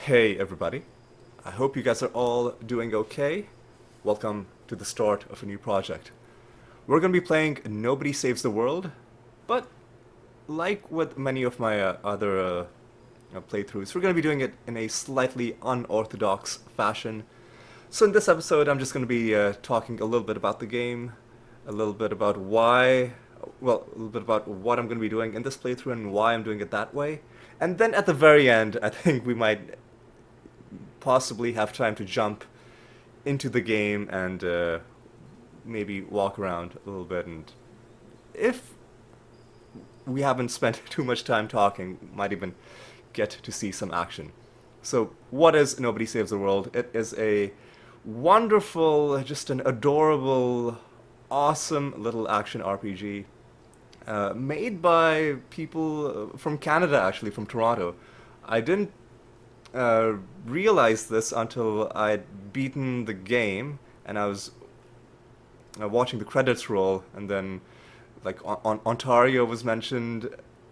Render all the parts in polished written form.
Hey everybody, I hope you guys are all doing okay. Welcome to the start of a new project. We're going to be playing Nobody Saves the World, but like with many of my other playthroughs, we're going to be doing it in a slightly unorthodox fashion. So in this episode, I'm just going to be talking a little bit about the game, a little bit about a little bit about what I'm going to be doing in this playthrough and why I'm doing it that way. And then at the very end, I think we might possibly have time to jump into the game and maybe walk around a little bit. And if we haven't spent too much time talking, might even get to see some action. So, what is Nobody Saves the World? It is a wonderful, just an adorable, awesome little action RPG made by people from Canada, actually, from Toronto. I didn't uh, realize this until I'd beaten the game and I was watching the credits roll, and then Ontario was mentioned,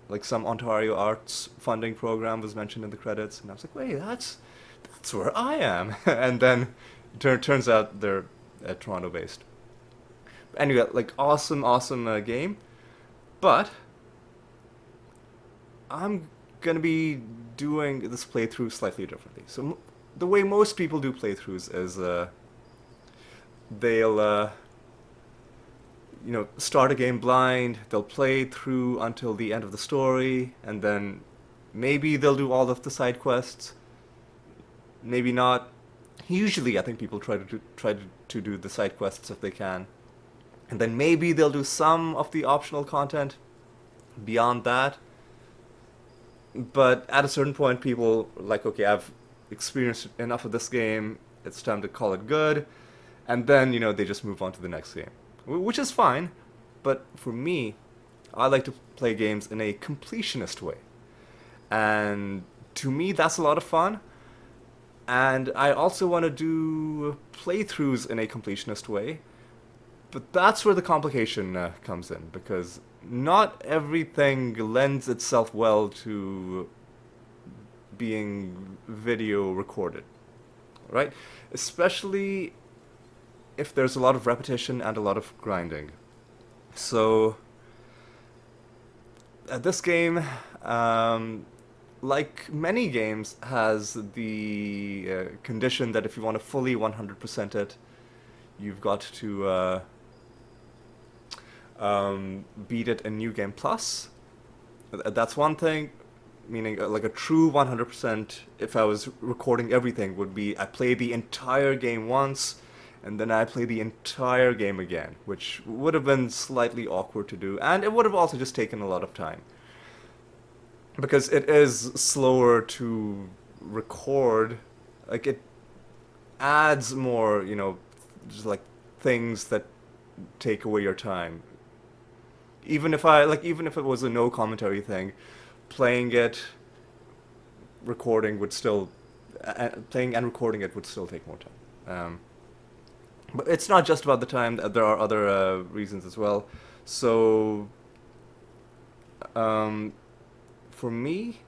like some Ontario arts funding program was mentioned in the credits, and I was like, wait, that's where I am. And then turns out they're Toronto based. Anyway, like awesome game, but I'm gonna be doing this playthrough slightly differently. So the way most people do playthroughs is they'll start a game blind, they'll play through until the end of the story, and then maybe they'll do all of the side quests, maybe not. Usually, I think people try to do the side quests if they can, and then maybe they'll do some of the optional content beyond that. But at a certain point, people are like, okay, I've experienced enough of this game. It's time to call it good, and then they just move on to the next game, which is fine. But for me, I like to play games in a completionist way, and to me, that's a lot of fun. And I also want to do playthroughs in a completionist way, but that's where the complication comes in, because not everything lends itself well to being video recorded, right? Especially if there's a lot of repetition and a lot of grinding. So, this game, um, like many games, has the condition that if you want to fully 100% it, you've got to beat it in New Game Plus. That's one thing, meaning like a true 100%, if I was recording everything, would be I play the entire game once, and then I play the entire game again, which would have been slightly awkward to do, and it would have also just taken a lot of time. Because it is slower to record, like it adds more, just like things that take away your time. Even if it was a no commentary thing, playing it, playing and recording it would still take more time. But it's not just about the time. There are other reasons as well. So, um, for me,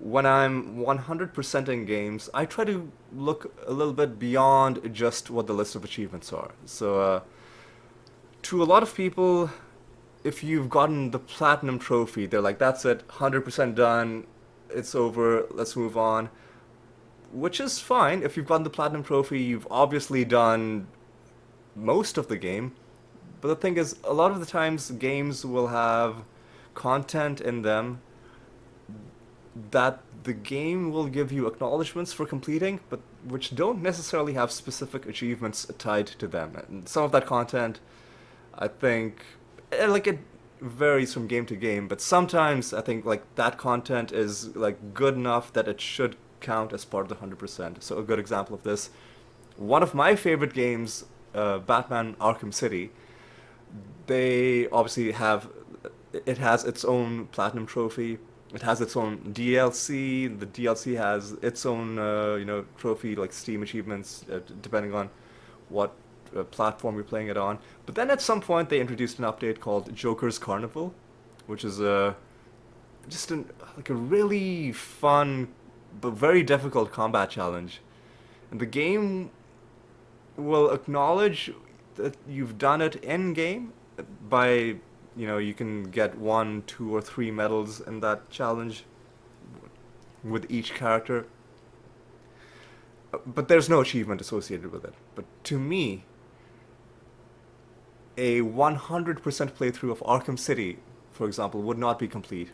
when I'm 100% in games, I try to look a little bit beyond just what the list of achievements are. So, to a lot of people, if you've gotten the platinum trophy, they're like, that's it, 100% done, it's over, let's move on. Which is fine. If you've gotten the platinum trophy, you've obviously done most of the game. But the thing is, a lot of the times games will have content in them that the game will give you acknowledgments for completing, but which don't necessarily have specific achievements tied to them. And some of that content, I think, like it varies from game to game, but sometimes I think like that content is like good enough that it should count as part of the 100%. So a good example of this, one of my favorite games, Batman Arkham City, they obviously have, it has its own platinum trophy. It has its own DLC. The DLC has its own, trophy, like Steam achievements, depending on what platform you're playing it on. But then at some point they introduced an update called Joker's Carnival, which is just like a really fun but very difficult combat challenge. And the game will acknowledge that you've done it in game by, you can get one, two, or three medals in that challenge with each character. But there's no achievement associated with it. But to me, a 100% playthrough of Arkham City, for example, would not be complete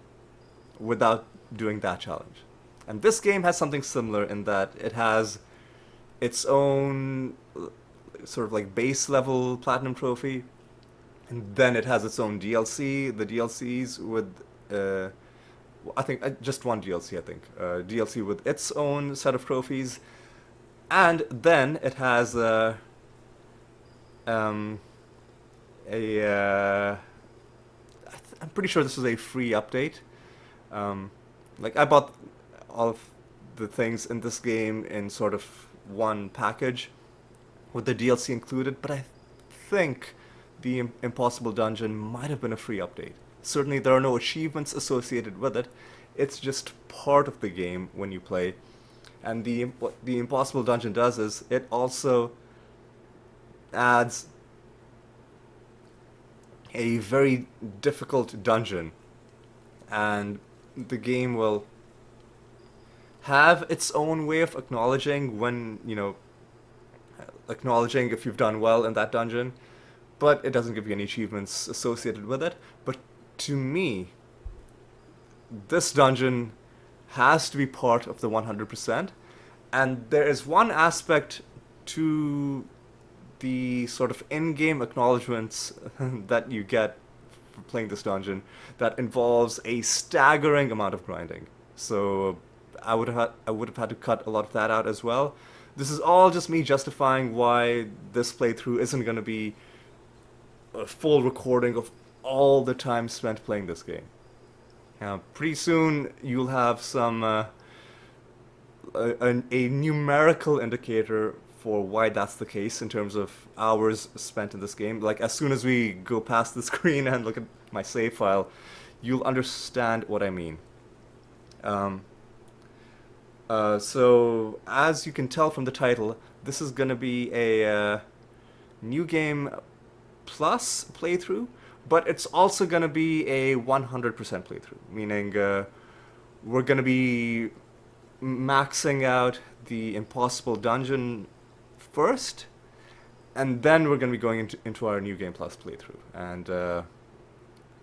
without doing that challenge. And this game has something similar in that it has its own sort of like base level platinum trophy, and then it has its own DLC. The DLCs with, I think just one DLC. I think DLC with its own set of trophies, and then it has um, a. I'm pretty sure this was a free update. Like I bought all of the things in this game in sort of one package with the DLC included, but I think the Impossible Dungeon might have been a free update. Certainly there are no achievements associated with it. It's just part of the game when you play. And what the Impossible Dungeon does is it also adds a very difficult dungeon, and the game will have its own way of acknowledging when, acknowledging if you've done well in that dungeon, but it doesn't give you any achievements associated with it. But to me, this dungeon has to be part of the 100%, and there is one aspect to the sort of in-game acknowledgements that you get for playing this dungeon that involves a staggering amount of grinding. So I would have had to cut a lot of that out as well. This is all just me justifying why this playthrough isn't going to be a full recording of all the time spent playing this game. Pretty soon you'll have some a numerical indicator for why that's the case in terms of hours spent in this game. Like as soon as we go past the screen and look at my save file, you'll understand what I mean. So as you can tell from the title, this is going to be a new game plus playthrough, but it's also going to be a 100% playthrough, meaning we're going to be maxing out the Impossible Dungeon first, and then we're going to be going into our new game plus playthrough. And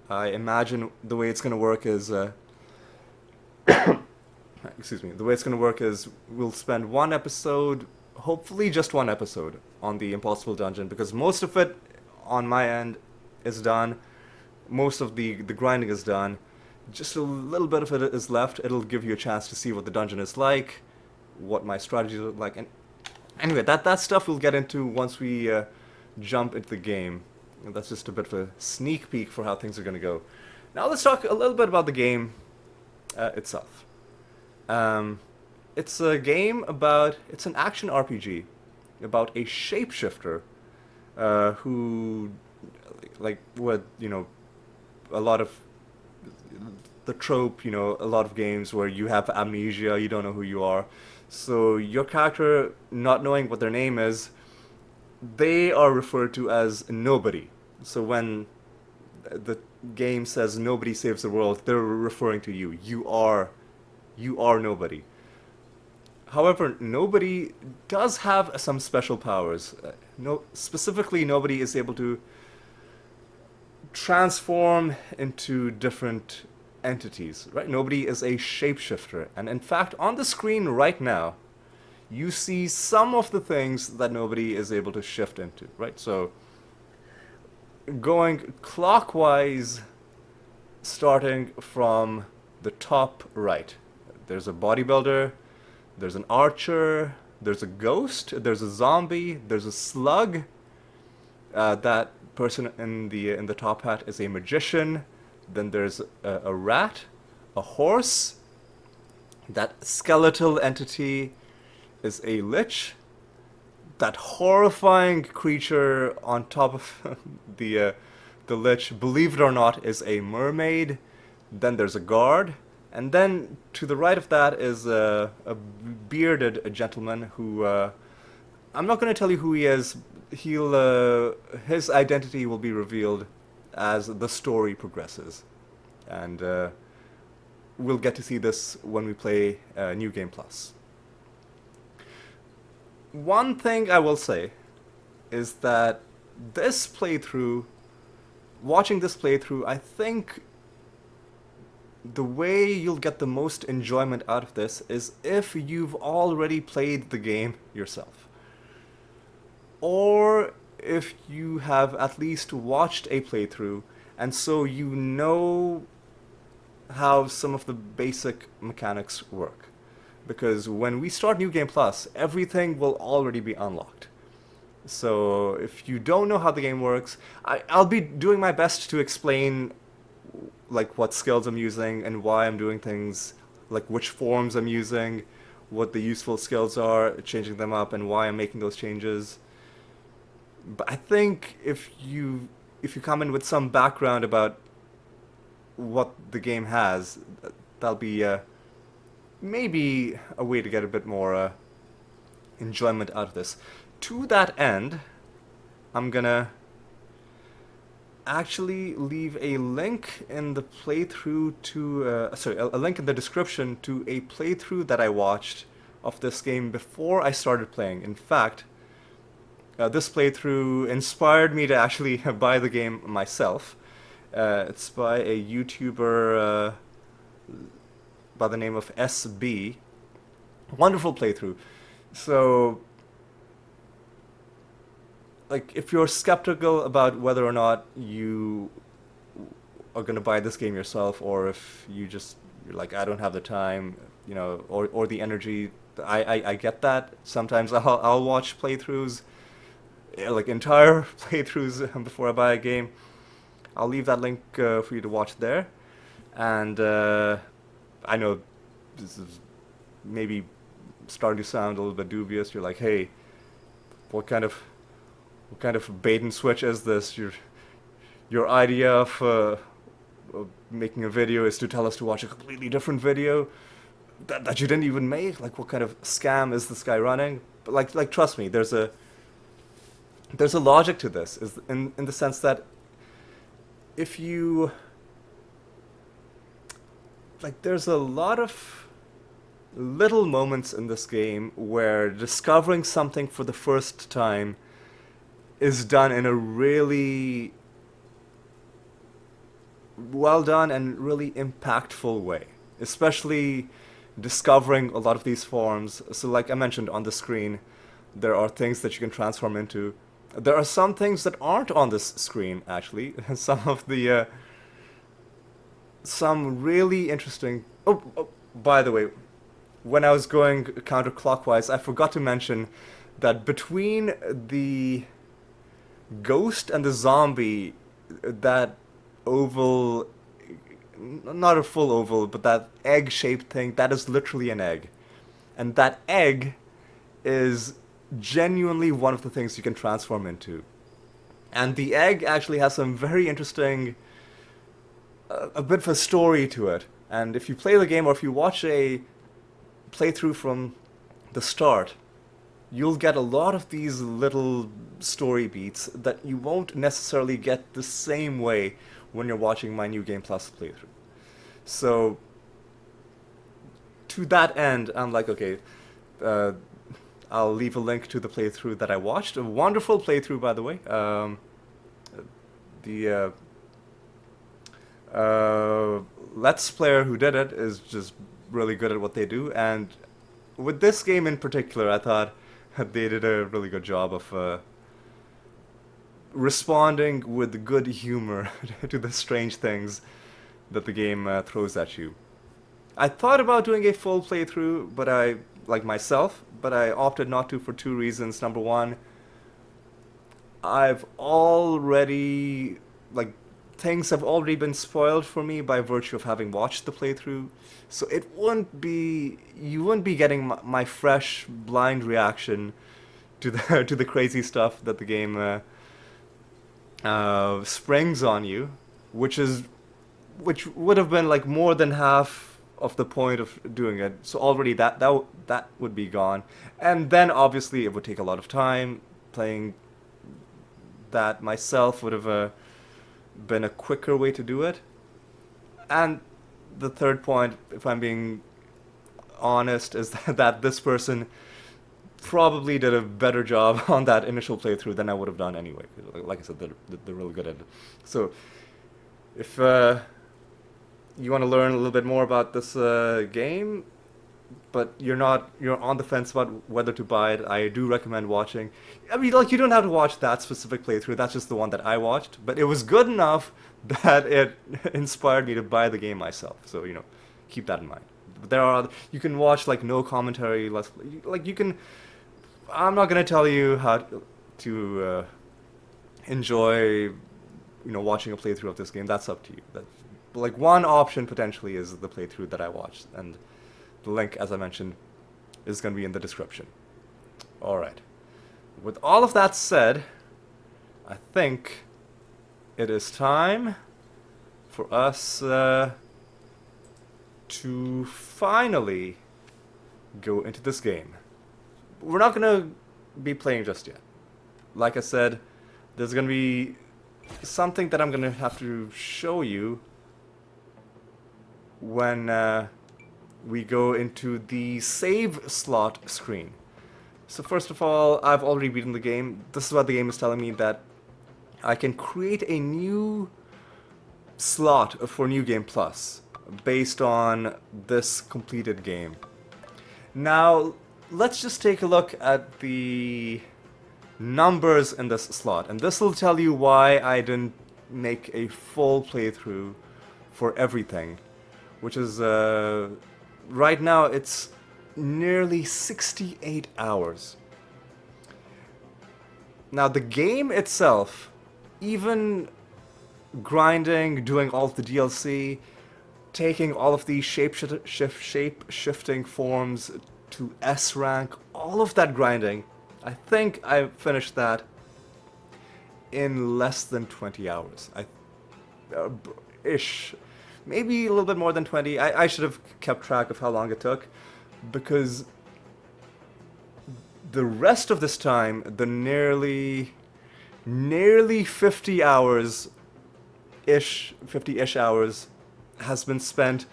I imagine the way it's going to work is excuse me, the way it's going to work is we'll spend one episode, hopefully just one episode, on the Impossible Dungeon, because most of it on my end is done. Most of the grinding is done. Just a little bit of it is left. It'll give you a chance to see what the dungeon is like, what my strategies look like, and anyway, that stuff we'll get into once we jump into the game. And that's just a bit of a sneak peek for how things are going to go. Now let's talk a little bit about the game itself. It's a game it's an action RPG about a shapeshifter who, like, with, a lot of the trope, a lot of games where you have amnesia, you don't know who you are. So your character, not knowing what their name is, they are referred to as nobody. So when the game says nobody saves the world, they're referring to you. You are nobody. However, nobody does have some special powers. Specifically, nobody is able to transform into different entities, right? Nobody is a shapeshifter. And in fact, on the screen right now, you see some of the things that nobody is able to shift into, right? So, going clockwise, starting from the top right, there's a bodybuilder, there's an archer, there's a ghost, there's a zombie, there's a slug. That person in the top hat is a magician. Then there's a rat, a horse. That skeletal entity is a lich. That horrifying creature on top of the lich, believe it or not, is a mermaid. Then there's a guard, And then to the right of that is a bearded gentleman who I'm not going to tell you who he is. He'll his identity will be revealed as the story progresses, and we'll get to see this when we play New Game Plus. One thing I will say is that this playthrough, watching this playthrough, I think the way you'll get the most enjoyment out of this is if you've already played the game yourself. Or if you have at least watched a playthrough and so you know how some of the basic mechanics work. Because when we start New Game Plus, everything will already be unlocked. So if you don't know how the game works, I'll be doing my best to explain like what skills I'm using and why I'm doing things, like which forms I'm using, what the useful skills are, changing them up, and why I'm making those changes. But I think if you come in with some background about what the game has, that'll be maybe a way to get a bit more enjoyment out of this. To that end, I'm gonna actually leave a link in the playthrough to a link in the description to a playthrough that I watched of this game before I started playing. In fact, this playthrough inspired me to actually buy the game myself. It's by a YouTuber by the name of SB. Wonderful playthrough. So, like, if you're skeptical about whether or not you are going to buy this game yourself, or if you're like, I don't have the time, or the energy, I get that. Sometimes I'll watch playthroughs, like entire playthroughs before I buy a game. I'll leave that link for you to watch there. And I know this is maybe starting to sound a little bit dubious. You're like, hey, what kind of bait and switch is this? Your idea of making a video is to tell us to watch a completely different video that you didn't even make? Like, what kind of scam is this guy running? But like trust me, there's a logic to this, is in the sense that if you like, there's a lot of little moments in this game where discovering something for the first time is done in a really well done and really impactful way, especially discovering a lot of these forms. So like I mentioned on the screen, there are things that you can transform into. There are some things that aren't on this screen, actually. Some really interesting... Oh, by the way, when I was going counterclockwise, I forgot to mention that between the ghost and the zombie, that oval, not a full oval, but that egg-shaped thing, that is literally an egg. And that egg is genuinely one of the things you can transform into. And the egg actually has some very interesting, a bit of a story to it. And if you play the game, or if you watch a playthrough from the start, you'll get a lot of these little story beats that you won't necessarily get the same way when you're watching my New Game Plus playthrough. So, to that end, I'm like, okay, I'll leave a link to the playthrough that I watched. A wonderful playthrough, by the way. The Let's Player who did it is just really good at what they do, and with this game in particular, I thought they did a really good job of responding with good humor to the strange things that the game throws at you. I thought about doing a full playthrough, but I opted not to for two reasons. Number one, I've already, things have already been spoiled for me by virtue of having watched the playthrough, so you wouldn't be getting my fresh, blind reaction to the crazy stuff that the game springs on you, which would have been like more than half of the point of doing it. So already that would be gone, and then obviously it would take a lot of time. Playing that myself would have been a quicker way to do it. And the third point, if I'm being honest, is that this person probably did a better job on that initial playthrough than I would have done anyway. Like I said, they're really good at it. So if you want to learn a little bit more about this game, but you're on the fence about whether to buy it, I do recommend watching. I mean, like, you don't have to watch that specific playthrough. That's just the one that I watched, but it was good enough that it inspired me to buy the game myself. So keep that in mind. But you can watch like no commentary, like you can. I'm not gonna tell you how to enjoy watching a playthrough of this game. That's up to you. Like, one option potentially is the playthrough that I watched, and the link, as I mentioned, is going to be in the description. Alright. With all of that said, I think it is time for us to finally go into this game. We're not going to be playing just yet. Like I said, there's going to be something that I'm going to have to show you when we go into the save slot screen. So first of all, I've already beaten the game. This is what the game is telling me, that I can create a new slot for New Game Plus based on this completed game. Now, let's just take a look at the numbers in this slot, and this will tell you why I didn't make a full playthrough for everything, which is right now it's nearly 68 hours. Now the game itself, even grinding, doing all of the DLC, taking all of the shape-shifting forms to S rank, all of that grinding, I think I finished that in less than 20 hours. Ish. Maybe a little bit more than 20. I should have kept track of how long it took, because the rest of this time, the nearly 50 hours ish, 50-ish hours, has been spent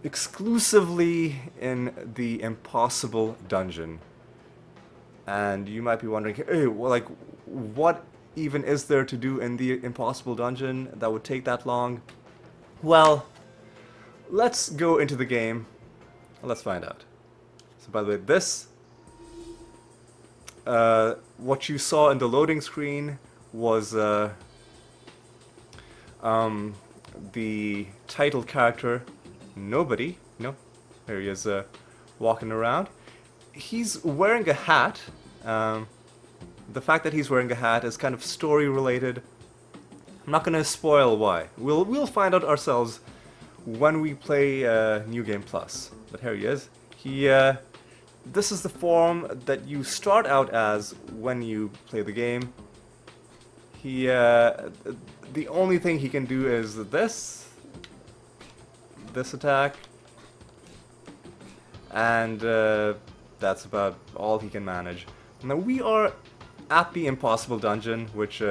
exclusively in the impossible dungeon. And you might be wondering, hey, well, like, what even is there to do in the impossible dungeon that would take that long? Well, let's go into the game and let's find out. So by the way, this, what you saw in the loading screen was the title character, Nobody. There he is, walking around. He's wearing a hat. The fact that he's wearing a hat is kind of story related. I'm not gonna spoil why. We'll find out ourselves when we play New Game Plus. But here he is. This is the form that you start out as when you play the game. The only thing he can do is this attack, and that's about all he can manage. Now we are at the impossible dungeon, which,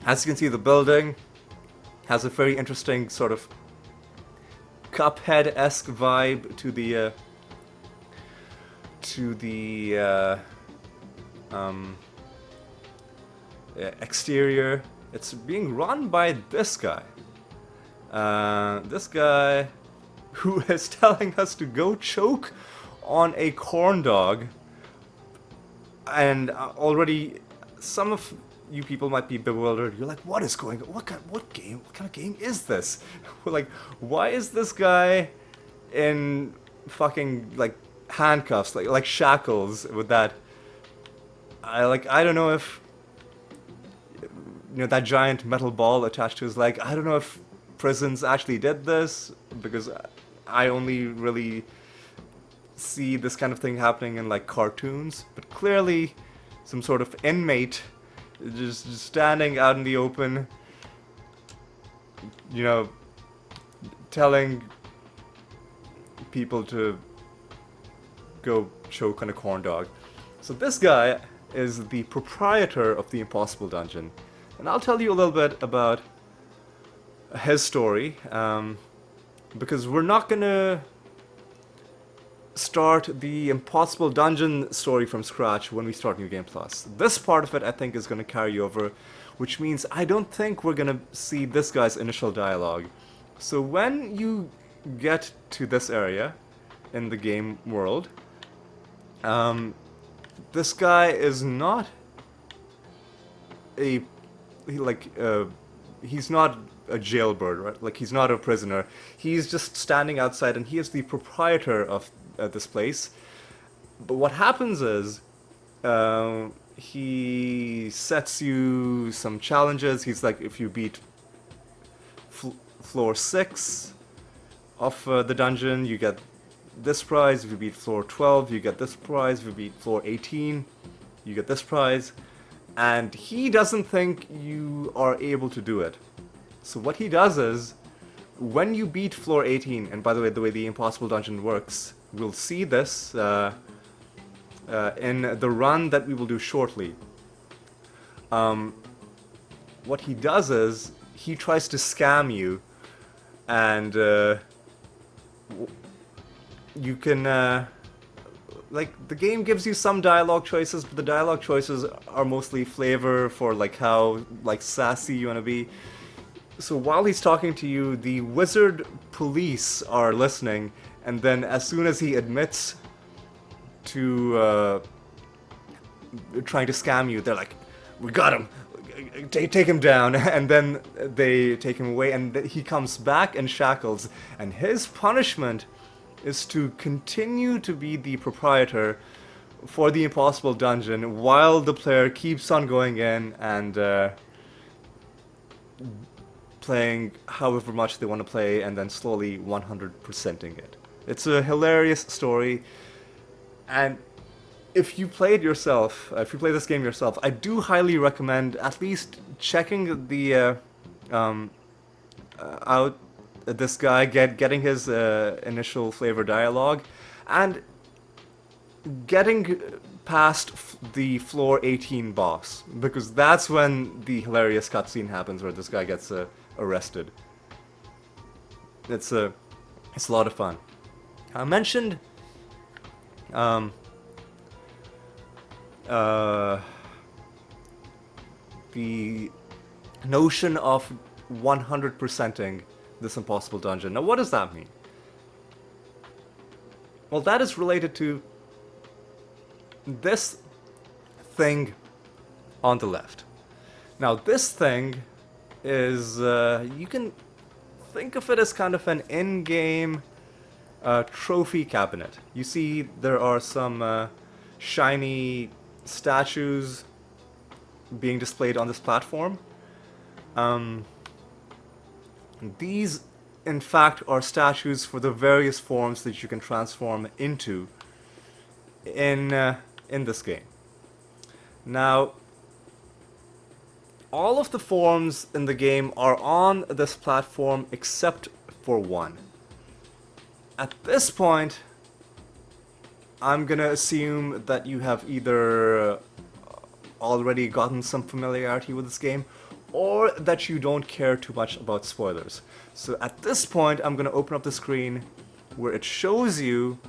as you can see, the building has a very interesting sort of Cuphead-esque vibe to the exterior. It's being run by this guy. This guy who is telling us to go choke on a corn dog. And already some of you people might be bewildered. You're like, what is going on? What kind of game is this? Like, why is this guy in fucking like handcuffs, like shackles with that? I don't know if that giant metal ball attached to his leg. I don't know if prisons actually did this, because I only really see this kind of thing happening in like cartoons, but clearly some sort of inmate just standing out in the open, telling people to go choke on a corn dog. So this guy is the proprietor of the Impossible Dungeon. And I'll tell you a little bit about his story, because we're not gonna start the Impossible Dungeon story from scratch when we start New Game Plus. This part of it, I think, is gonna carry over, which means I don't think we're gonna see this guy's initial dialogue. So when you get to this area in the game world, this guy is not he's not a jailbird, right? Like, he's not a prisoner. He's just standing outside, and he is the proprietor of this place. But what happens is, he sets you some challenges. He's like, if you beat floor 6 of the dungeon, you get this prize. If you beat floor 12, you get this prize. If you beat floor 18, you get this prize. And he doesn't think you are able to do it. So what he does is, when you beat floor 18, and by the way the Impossible Dungeon works, we'll see this in the run that we will do shortly. What he does is, he tries to scam you, and you can, like, the game gives you some dialogue choices, but the dialogue choices are mostly flavor for, like, how, like, sassy you want to be. So while he's talking to you, the wizard police are listening, and then as soon as he admits to trying to scam you, they're like, "We got him! Take him down!" And then they take him away, and he comes back in shackles, and his punishment is to continue to be the proprietor for the Impossible Dungeon while the player keeps on going in and playing however much they want to play, and then slowly 100%ing it. It's a hilarious story, and if you play it yourself, if you play this game yourself, I do highly recommend at least checking the out this guy, getting his initial flavor dialogue, and getting past the floor 18 boss, because that's when the hilarious cutscene happens where this guy gets arrested. It's a lot of fun. I mentioned the notion of 100%ing this Impossible Dungeon. Now, what does that mean? Well, that is related to this thing on the left. Now, this thing is, you can think of it as kind of an in-game trophy cabinet. You see there are some shiny statues being displayed on this platform. These, in fact, are statues for the various forms that you can transform into in this game. Now, all of the forms in the game are on this platform except for one. At this point, I'm gonna assume that you have either already gotten some familiarity with this game, or that you don't care too much about spoilers. So at this point, I'm gonna open up the screen where it shows you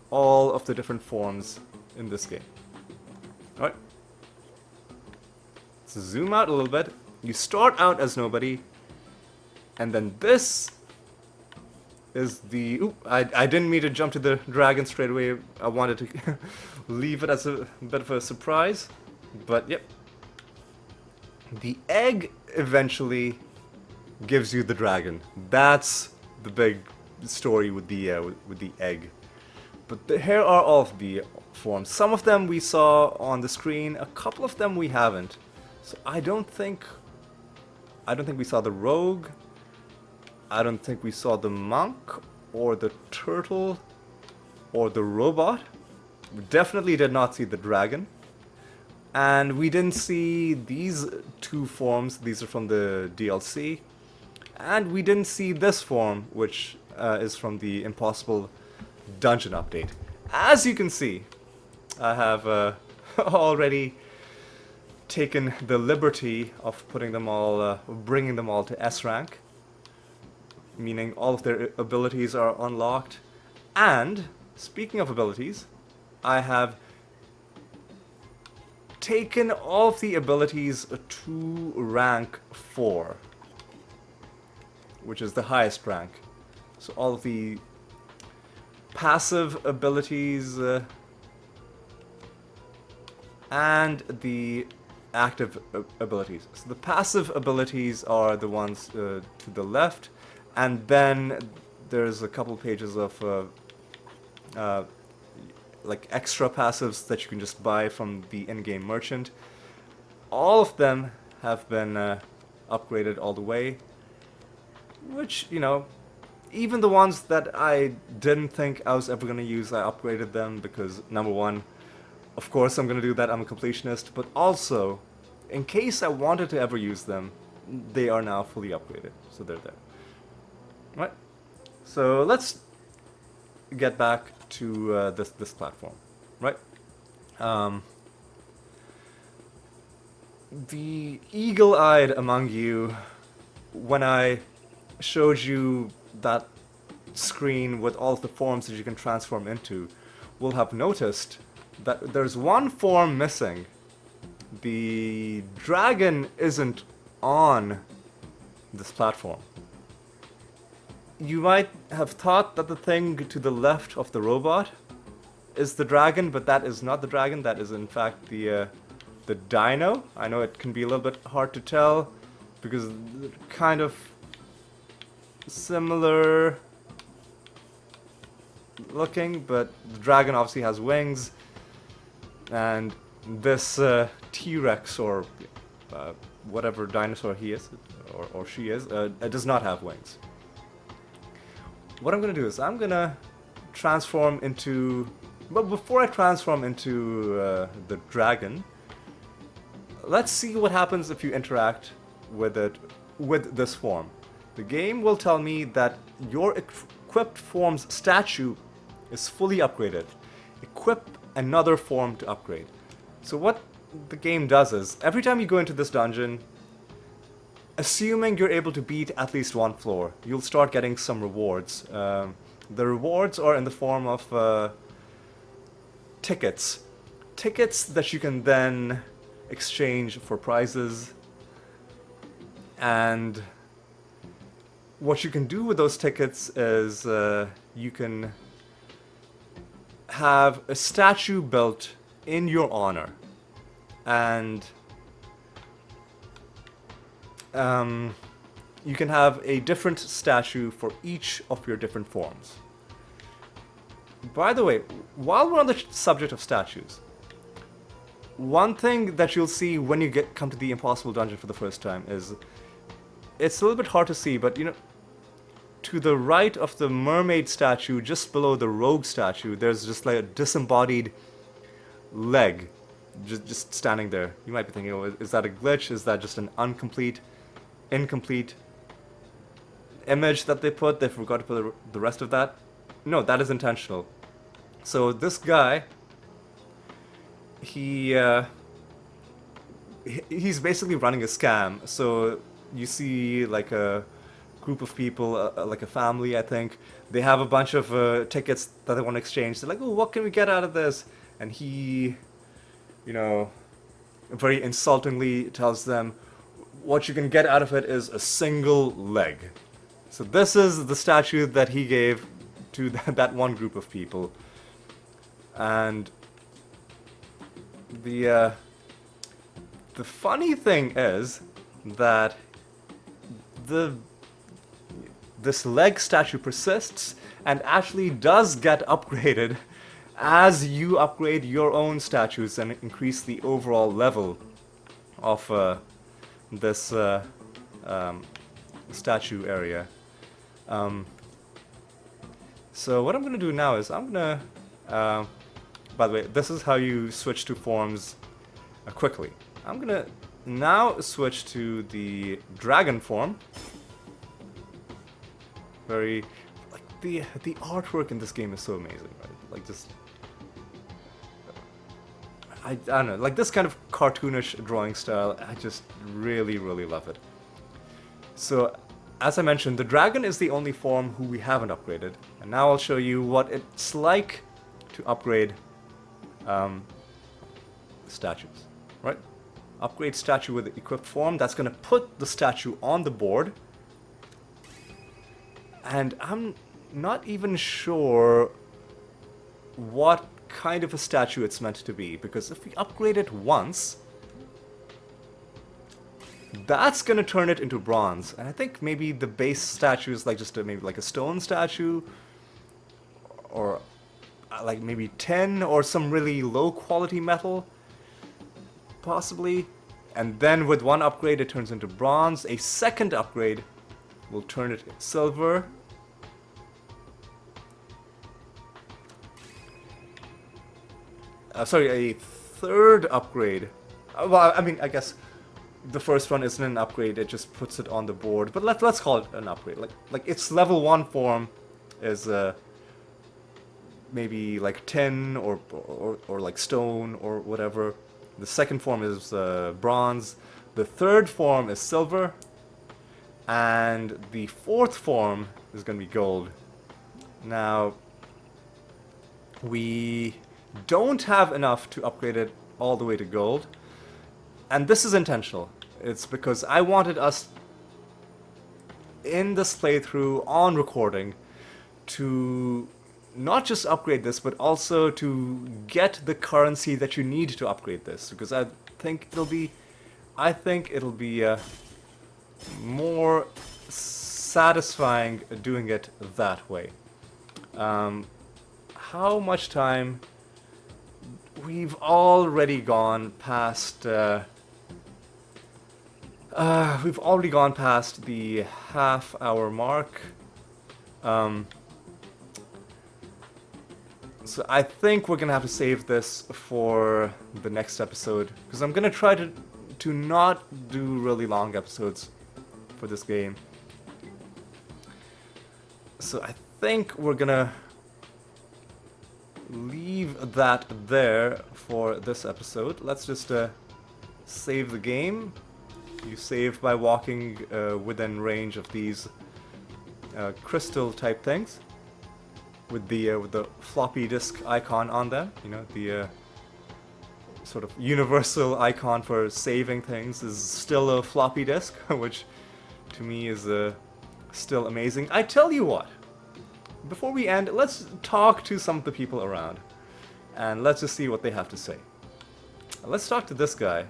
all of the different forms in this game. Alright. So zoom out a little bit. You start out as nobody, and then this is the... Ooh, I didn't mean to jump to the dragon straight away. I wanted to leave it as a bit of a surprise. But yep. The egg eventually gives you the dragon. That's the big story with the egg. But here are all of the forms. Some of them we saw on the screen. A couple of them we haven't. So I don't think we saw the rogue. I don't think we saw the monk or the turtle or the robot. We definitely did not see the dragon. And we didn't see these two forms. These are from the DLC. And we didn't see this form, which is from the Impossible Dungeon update. As you can see, I have already taken the liberty of putting them all, bringing them all to S rank, meaning all of their abilities are unlocked. And speaking of abilities, I have taken all of the abilities to rank 4, which is the highest rank. So all of the passive abilities and the active abilities. So the passive abilities are the ones to the left, and then there's a couple pages of like extra passives that you can just buy from the in-game merchant. All of them have been upgraded all the way, which, you know, even the ones that I didn't think I was ever going to use, I upgraded them because, number one, of course I'm going to do that, I'm a completionist, but also, in case I wanted to ever use them, they are now fully upgraded, so they're there. Right? So let's get back to this platform, right? The eagle-eyed among you, when I showed you that screen with all of the forms that you can transform into, will have noticed that there's one form missing. The dragon isn't on this platform. You might have thought that the thing to the left of the robot is the dragon, but that is not the dragon. That is in fact the dino. I know it can be a little bit hard to tell because they're kind of similar looking, but the dragon obviously has wings, and this T-Rex or whatever dinosaur he is or she is does not have wings. What I'm going to do is I'm going to transform into... But before I transform into the dragon, let's see what happens if you interact with it with this form. The game will tell me that your equipped form's statue is fully upgraded. Equip another form to upgrade. So what the game does is, every time you go into this dungeon, assuming you're able to beat at least one floor, you'll start getting some rewards. The rewards are in the form of tickets. Tickets that you can then exchange for prizes. And what you can do with those tickets is you can have a statue built in your honor. And you can have a different statue for each of your different forms. By the way, while we're on the subject of statues, one thing that you'll see when you come to the Impossible Dungeon for the first time is, it's a little bit hard to see, but you know, to the right of the mermaid statue, just below the rogue statue, there's just like a disembodied leg just standing there. You might be thinking, oh, is that a glitch? Is that just an incomplete image that they put? They forgot to put the rest of that? No, that is intentional. So this guy, he's basically running a scam. So you see like a group of people, like a family, I think. They have a bunch of tickets that they want to exchange. They're like, oh, what can we get out of this? And he, you know, very insultingly tells them, what you can get out of it is a single leg. So this is the statue that he gave to that one group of people. And the funny thing is that this leg statue persists and actually does get upgraded as you upgrade your own statues and increase the overall level of this statue area. So what I'm going to do now is I'm going to... by the way, this is how you switch to forms quickly. I'm going to now switch to the dragon form. very like the artwork in this game is so amazing, right? Like just I don't know, like this kind of cartoonish drawing style, I just really, really love it. So, as I mentioned, the dragon is the only form who we haven't upgraded, and now I'll show you what it's like to upgrade statues, right? Upgrade statue with the equipped form, that's going to put the statue on the board, and I'm not even sure what kind of a statue it's meant to be, because if we upgrade it once, that's gonna turn it into bronze. And I think maybe the base statue is like just maybe like a stone statue, or like maybe tin or some really low quality metal, possibly. And then with one upgrade it turns into bronze. A second upgrade will turn it silver. Sorry, a third upgrade. Well, I mean, I guess the first one isn't an upgrade; it just puts it on the board. But let's call it an upgrade. Like its level 1 form is maybe like tin or like stone or whatever. The second form is bronze. The third form is silver, and the fourth form is going to be gold. Now we don't have enough to upgrade it all the way to gold, and this is intentional. It's because I wanted us in this playthrough on recording to not just upgrade this, but also to get the currency that you need to upgrade this, because I think it'll be more satisfying doing it that way. How much time? We've already gone past. We've already gone past the half-hour mark. So I think we're gonna have to save this for the next episode, because I'm gonna try to not do really long episodes for this game. So I think we're gonna leave that there for this episode. Let's just save the game. You save by walking within range of these crystal type things with the floppy disk icon on them. You know, the sort of universal icon for saving things is still a floppy disk, which to me is still amazing. I tell you what, before we end, let's talk to some of the people around, and let's just see what they have to say. Let's talk to this guy.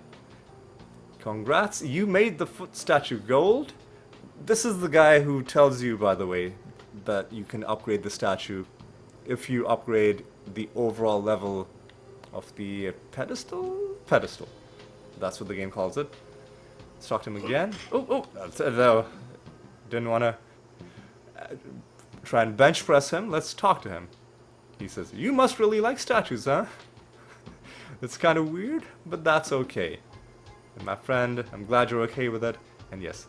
Congrats, you made the foot statue gold. This is the guy who tells you, by the way, that you can upgrade the statue if you upgrade the overall level of the pedestal? Pedestal. That's what the game calls it. Let's talk to him again. No. Didn't want to try and bench press him. Let's talk to him. He says, "You must really like statues, huh?" It's kind of weird, but that's okay. And my friend, I'm glad you're okay with it. And yes,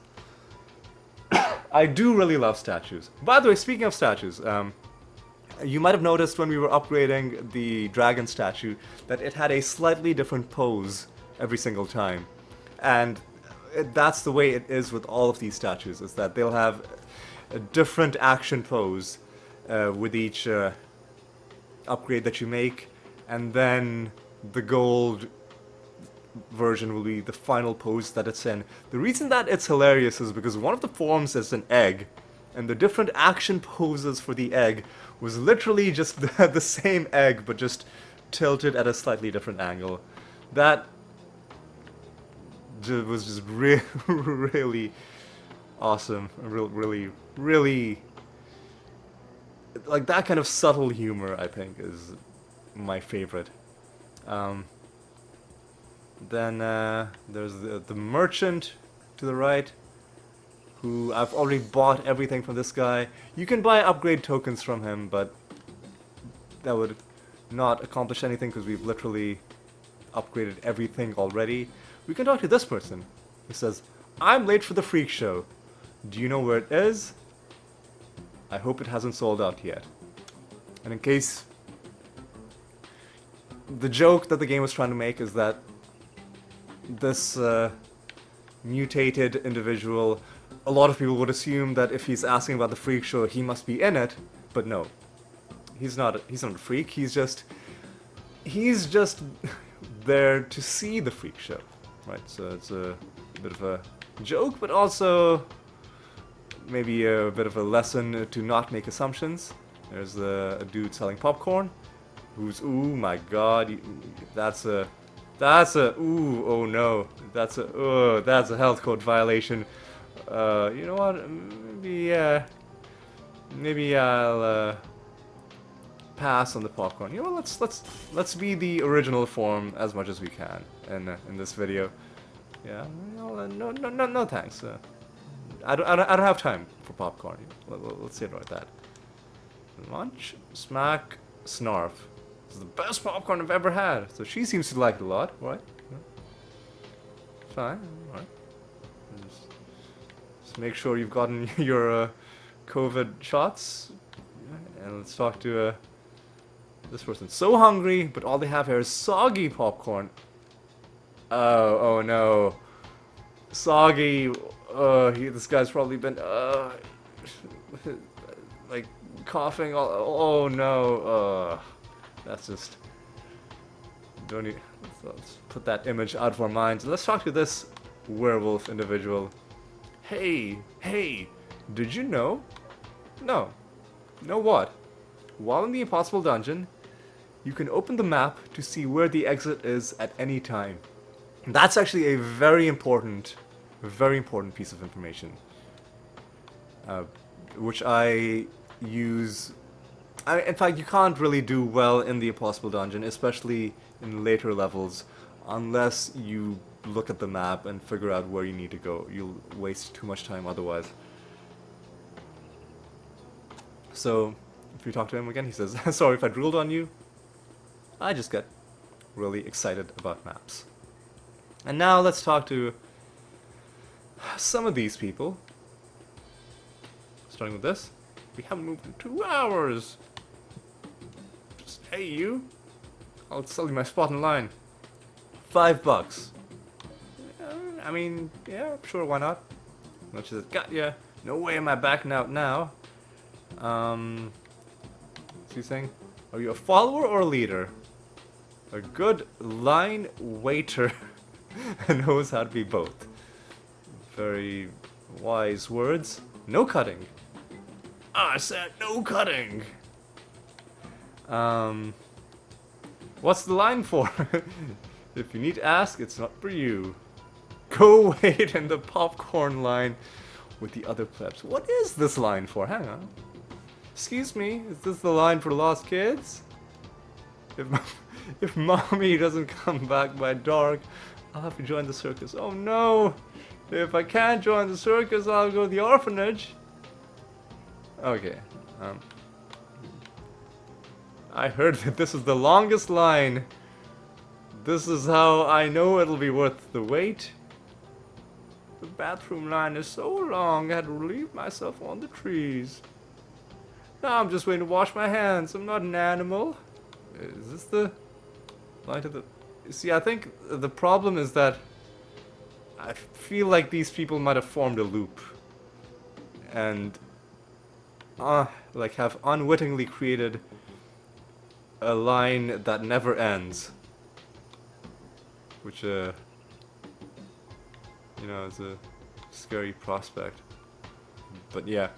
I do really love statues. By the way, speaking of statues, you might have noticed when we were upgrading the dragon statue that it had a slightly different pose every single time. And that's the way it is with all of these statues, is that they'll have a different action pose with each upgrade that you make, and then the gold version will be the final pose that it's in. The reason that it's hilarious is because one of the forms is an egg, and the different action poses for the egg was literally just the same egg, but just tilted at a slightly different angle. That was just really awesome. Really, like, that kind of subtle humor, I think, is my favorite. Then there's the merchant to the right, who I've already bought everything from this guy. You can buy upgrade tokens from him, but that would not accomplish anything because we've literally upgraded everything already. We can talk to this person who says, "I'm late for the freak show. Do you know where it is?" I hope it hasn't sold out yet. And in case... The joke that the game was trying to make is that this mutated individual, a lot of people would assume that if he's asking about the freak show, he must be in it, but no. He's not a freak, he's just there to see the freak show, right? So it's a bit of a joke, but also maybe a bit of a lesson to not make assumptions. There's a dude selling popcorn, who's, ooh my god, that's a, ooh, oh no, that's a health code violation. You know what, maybe I'll, pass on the popcorn. You know, let's be the original form as much as we can in this video. Yeah, no thanks. I don't have time for popcorn. Let's say it like that. Munch, smack, snarf. This is the best popcorn I've ever had. So she seems to like it a lot, right? Fine, alright. Just make sure you've gotten your COVID shots. And let's talk to this person's so hungry, but all they have here is soggy popcorn. Oh no. Soggy. This guy's probably been, like, coughing all, oh no. That's just, don't need, let's put that image out of our minds. Let's talk to this werewolf individual. Hey, did you know? No. Know what? While in the impossible dungeon, you can open the map to see where the exit is at any time. That's actually a very important piece of information, which I use. In fact, you can't really do well in the impossible dungeon, especially in later levels, unless you look at the map and figure out where you need to go. You'll waste too much time otherwise. So, if we talk to him again, he says, sorry if I drooled on you. I just get really excited about maps. And now let's talk to some of these people. Starting with this. We haven't moved in 2 hours. Just, hey you. I'll sell you my spot in line. $5. I mean, yeah, sure, why not? Much as it got ya. No way am I backing out now. What's he saying? Are you a follower or a leader? A good line waiter knows how to be both. Very wise words. No cutting. I said no cutting. What's the line for? If you need to ask, it's not for you. Go wait in the popcorn line with the other plebs. What is this line for? Hang on. Excuse me, is this the line for lost kids? If mommy doesn't come back by dark, I'll have to join the circus. Oh no! If I can't join the circus, I'll go to the orphanage. Okay. I heard that this is the longest line. This is how I know it'll be worth the wait. The bathroom line is so long, I had to relieve myself on the trees. Now I'm just waiting to wash my hands. I'm not an animal. Is this the line to the... See, I think the problem is that I feel like these people might have formed a loop. And... like have unwittingly created a line that never ends. Which, you know, is a scary prospect. But yeah.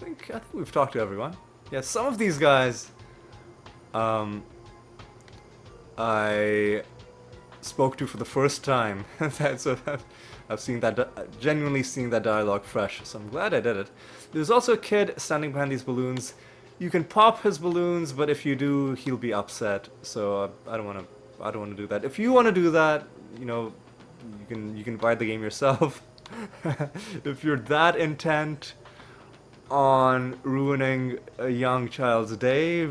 I think we've talked to everyone. Yeah, some of these guys, I spoke to for the first time. So I've seen that, genuinely seeing that dialogue fresh, so I'm glad I did it. There's also a kid standing behind these balloons. You can pop his balloons, but if you do, he'll be upset. So I don't want to do that. If you want to do that, you know, you can buy the game yourself. If you're that intent on ruining a young child's day,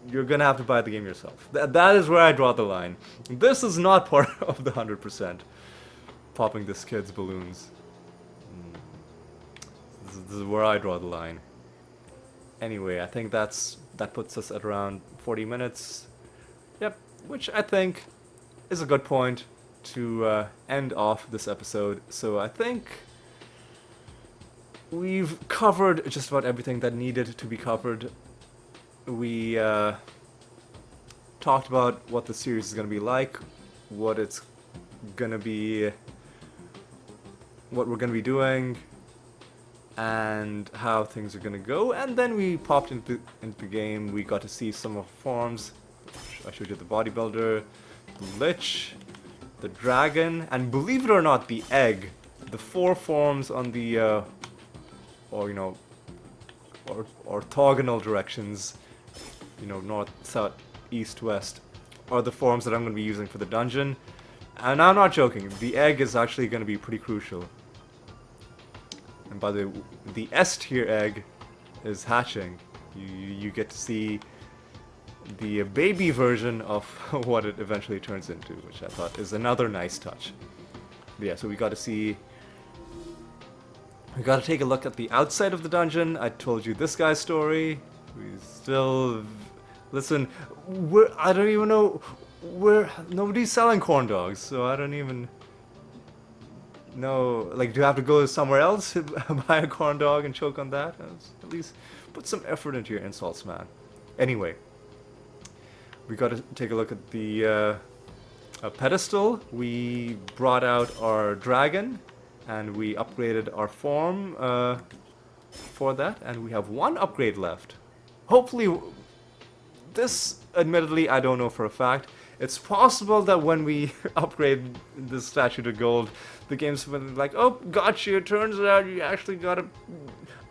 you're gonna have to buy the game yourself. That is where I draw the line. This is not part of the 100%. Popping this kid's balloons. This is where I draw the line. Anyway, I think that puts us at around 40 minutes. Yep, which I think is a good point to end off this episode. So I think we've covered just about everything that needed to be covered. We talked about what the series is going to be like, what it's going to be, what we're going to be doing, and how things are going to go. And then we popped into the game. We got to see some of the forms. I showed you the bodybuilder, the lich, the dragon, and believe it or not, the egg. The 4 forms on the orthogonal directions, north, south, east, west, are the forms that I'm going to be using for the dungeon. And I'm not joking, the egg is actually going to be pretty crucial. And by the S tier egg is hatching. You get to see the baby version of what it eventually turns into, which I thought is another nice touch. But yeah, so we got to take a look at the outside of the dungeon. I told you this guy's story. We still... Listen, I don't even know... Nobody's selling corn dogs, so I don't even know... Like, do I have to go somewhere else to buy a corn dog and choke on that? At least put some effort into your insults, man. Anyway, we got to take a look at the pedestal. We brought out our dragon, and we upgraded our form for that, and we have 1 upgrade left. Hopefully, this, admittedly, I don't know for a fact. It's possible that when we upgrade this statue to gold, the game's like, oh, gotcha, it turns out you actually gotta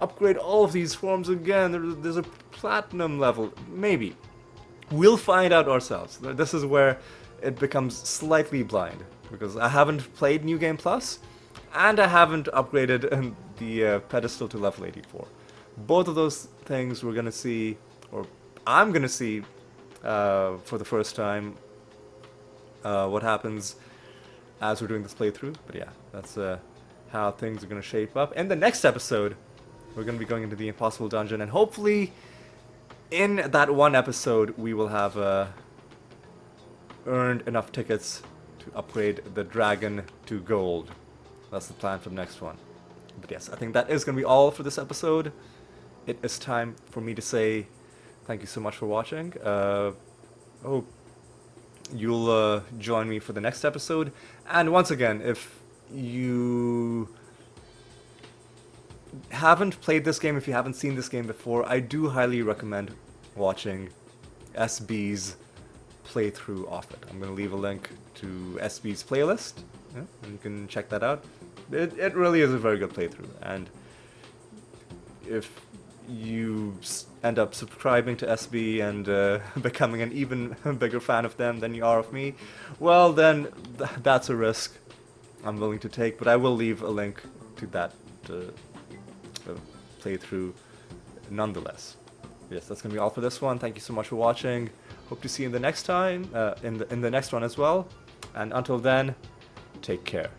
upgrade all of these forms again. There's a platinum level. Maybe. We'll find out ourselves. This is where it becomes slightly blind, because I haven't played New Game Plus, and I haven't upgraded the pedestal to level 84. Both of those things we're gonna see, or I'm gonna see for the first time, what happens as we're doing this playthrough. But yeah, that's how things are gonna shape up. In the next episode, we're gonna be going into the impossible dungeon, and hopefully in that one episode we will have earned enough tickets to upgrade the dragon to gold. That's the plan for the next one. But yes, I think that is going to be all for this episode. It is time for me to say thank you so much for watching. I hope you'll join me for the next episode. And once again, if you haven't played this game, if you haven't seen this game before, I do highly recommend watching SB's playthrough of it. I'm going to leave a link to SB's playlist, and you can check that out. It really is a very good playthrough, and if you end up subscribing to SB and becoming an even bigger fan of them than you are of me, well then that's a risk I'm willing to take, but I will leave a link to that playthrough nonetheless. Yes, that's going to be all for this one. Thank you so much for watching. Hope to see you in the next time, in the next one as well. And until then, take care.